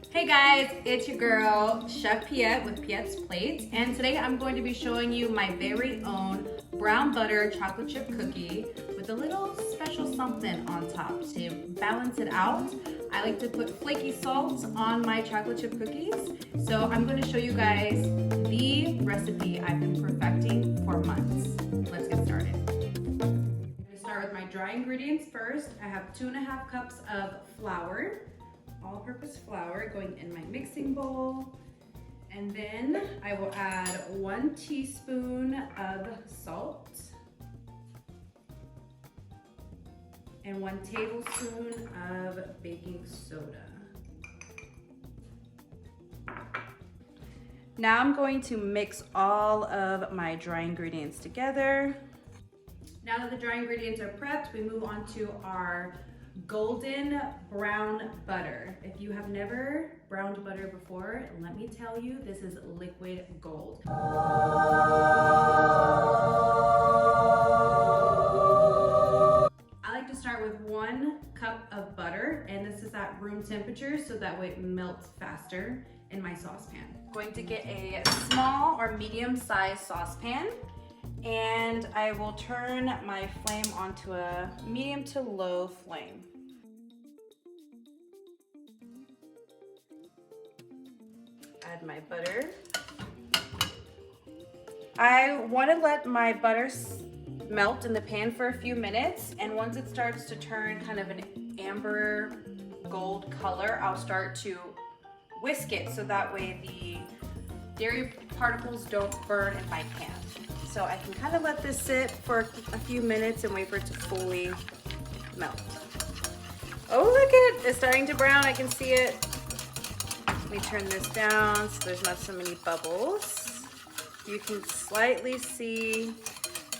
Hey guys, it's your girl, Chef Piet with Piet's Plates, and today I'm going to be showing you my very own brown butter chocolate chip cookie with a little special something on top to balance it out. I like to put flaky salt on my chocolate chip cookies, so I'm going to show you guys the recipe I've been perfecting for months. Let's get started. I'm going to start with my dry ingredients first. I have 2.5 cups of flour. All-purpose flour going in my mixing bowl, and then I will add 1 teaspoon of salt and 1 tablespoon of baking soda. Now I'm going to mix all of my dry ingredients together. Now that the dry ingredients are prepped, we move on to our golden brown butter. If you have never browned butter before, let me tell you, this is liquid gold. I like to start with 1 cup of butter, and this is at room temperature so that way it melts faster in my saucepan. I'm going to get a small or medium-sized saucepan, and I will turn my flame onto a medium to low flame. Add my butter. I want to let my butter melt in the pan for a few minutes, and once it starts to turn kind of an amber gold color, I'll start to whisk it so that way the dairy particles don't burn in my pan. So I can kind of let this sit for a few minutes and wait for it to fully melt. Oh, look at it, it's starting to brown, I can see it. Let me turn this down so there's not so many bubbles. You can slightly see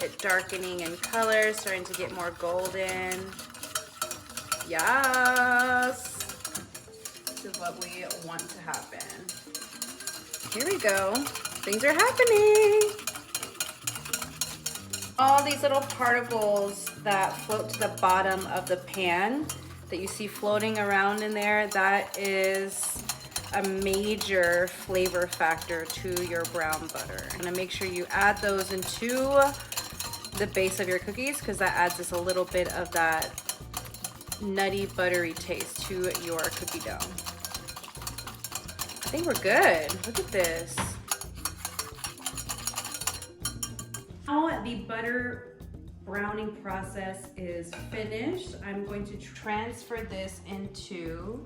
it darkening in color, starting to get more golden. Yes! This is what we want to happen. Here we go, things are happening. All these little particles that float to the bottom of the pan that you see floating around in there, that is a major flavor factor to your brown butter. I'm gonna make sure you add those into the base of your cookies because that adds just a little bit of that nutty, buttery taste to your cookie dough. I think we're good. Look at this. Now the butter browning process is finished, I'm going to transfer this into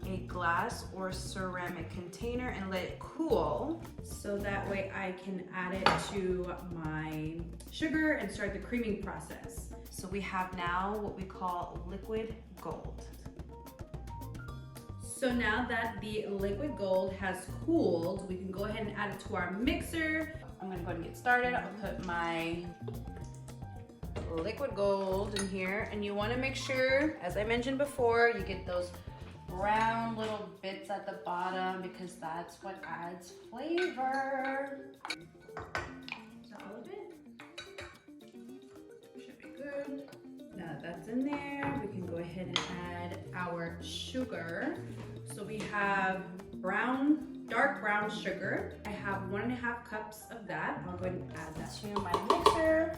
a glass or ceramic container and let it cool so that way I can add it to my sugar and start the creaming process. So we have now what we call liquid gold. So now that the liquid gold has cooled, we can go ahead and add it to our mixer. I'm gonna go ahead and get started. I'll put my liquid gold in here, and you wanna make sure, as I mentioned before, you get those brown little bits at the bottom because that's what adds flavor. Is that all of it? Should be good. Now that that's in there, we can go ahead and add our sugar. So we have dark brown sugar. I have 1.5 cups of that. I'll go ahead and add that to my mixer.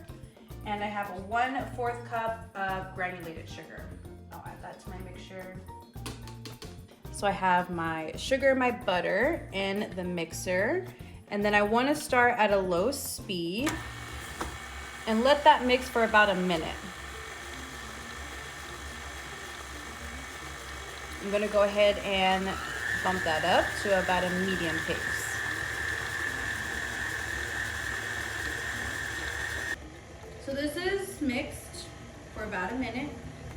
And I have a 1/4 cup of granulated sugar. I'll add that to my mixture. So I have my sugar, my butter in the mixer. And then I want to start at a low speed and let that mix for about a minute. I'm going to go ahead and bump that up to about a medium pace. So this is mixed for about a minute.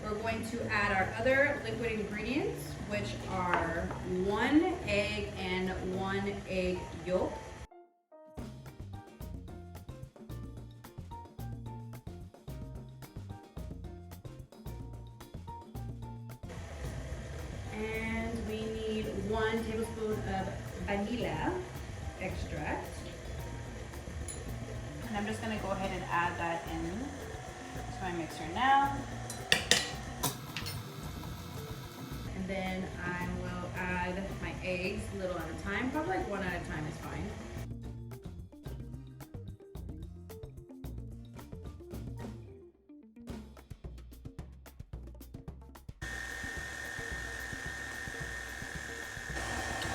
We're going to add our other liquid ingredients, which are 1 egg and 1 egg yolk. And we need 1 tablespoon of vanilla extract. And I'm just gonna go ahead and add that in to my mixer now. And then I will add eggs a little at a time, probably like one at a time is fine.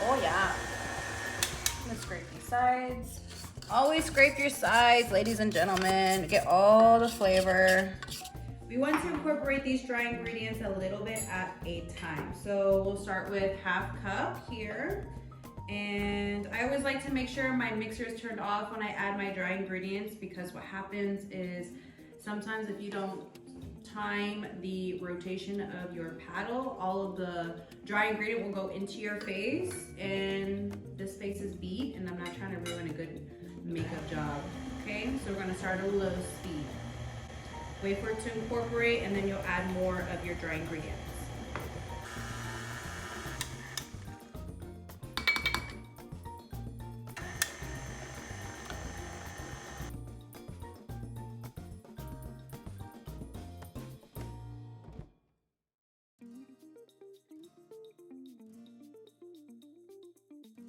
Oh yeah. I'm gonna scrape these sides. Always scrape your sides, ladies and gentlemen. Get all the flavor. We want to incorporate these dry ingredients a little bit at a time. So we'll start with 1/2 cup here. And I always like to make sure my mixer is turned off when I add my dry ingredients, because what happens is sometimes if you don't time the rotation of your paddle, all of the dry ingredient will go into your face and this face is beat, and I'm not trying to ruin a good makeup job. Okay, so we're gonna start at a low speed. Wait for it to incorporate, and then you'll add more of your dry ingredients.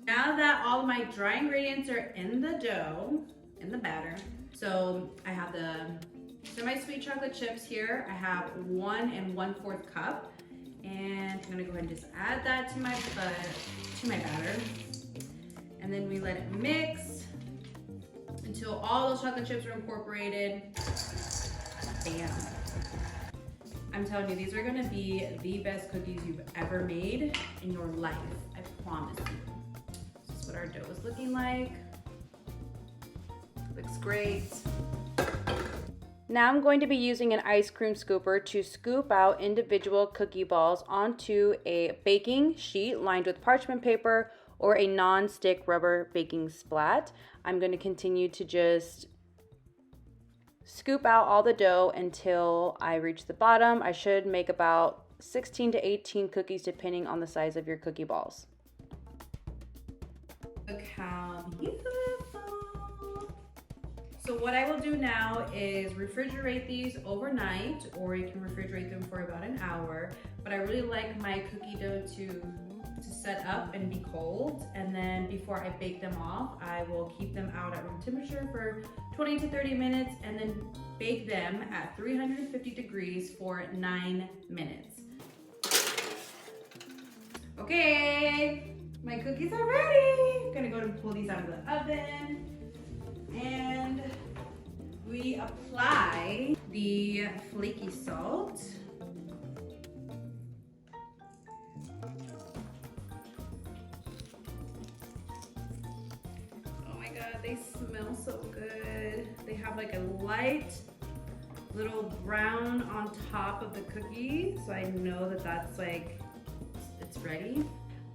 Now that all of my dry ingredients are in the dough, in the batter, so I have the semi-sweet chocolate chips here. I have 1 1/4 cup, and I'm gonna go ahead and just add that to my batter, and then we let it mix until all those chocolate chips are incorporated. Bam! I'm telling you, these are gonna be the best cookies you've ever made in your life. I promise you. This is what our dough is looking like. Looks great. Now I'm going to be using an ice cream scooper to scoop out individual cookie balls onto a baking sheet lined with parchment paper or a non-stick rubber baking splat. I'm going to continue to just scoop out all the dough until I reach the bottom. I should make about 16 to 18 cookies depending on the size of your cookie balls. Look how beautiful. So what I will do now is refrigerate these overnight, or you can refrigerate them for about an hour. But I really like my cookie dough to set up and be cold. And then before I bake them off, I will keep them out at room temperature for 20 to 30 minutes and then bake them at 350 degrees for 9 minutes. Okay, my cookies are ready. I'm gonna go and pull these out of the oven. And we apply the flaky salt. Oh my God, they smell so good. They have like a light little brown on top of the cookie, so I know that that's like, it's ready.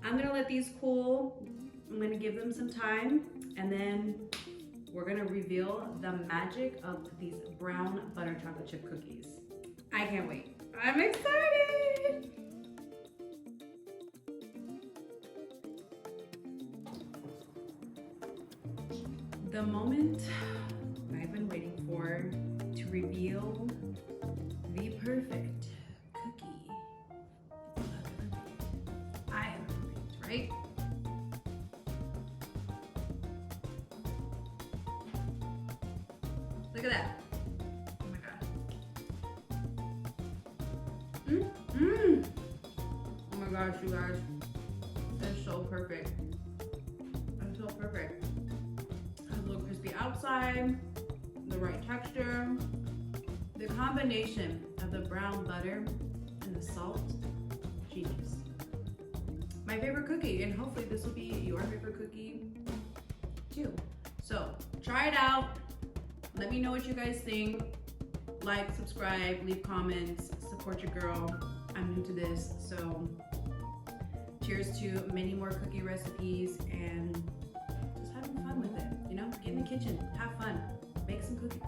I'm gonna let these cool. I'm gonna give them some time, and then we're gonna reveal the magic of these brown butter chocolate chip cookies. I can't wait. I'm excited! The moment I've been waiting for to reveal the perfect cookie. I am perfect, right? Look at that. Oh my God. Oh my gosh, you guys. That's so perfect. That's so perfect. A little crispy outside, the right texture. The combination of the brown butter and the salt, genius. My favorite cookie, and hopefully this will be your favorite cookie too. So try it out. Let me know what you guys think. Like, subscribe, leave comments, support your girl. I'm new to this, so cheers to many more cookie recipes and just having fun with it. You know, get in the kitchen, have fun, make some cookies.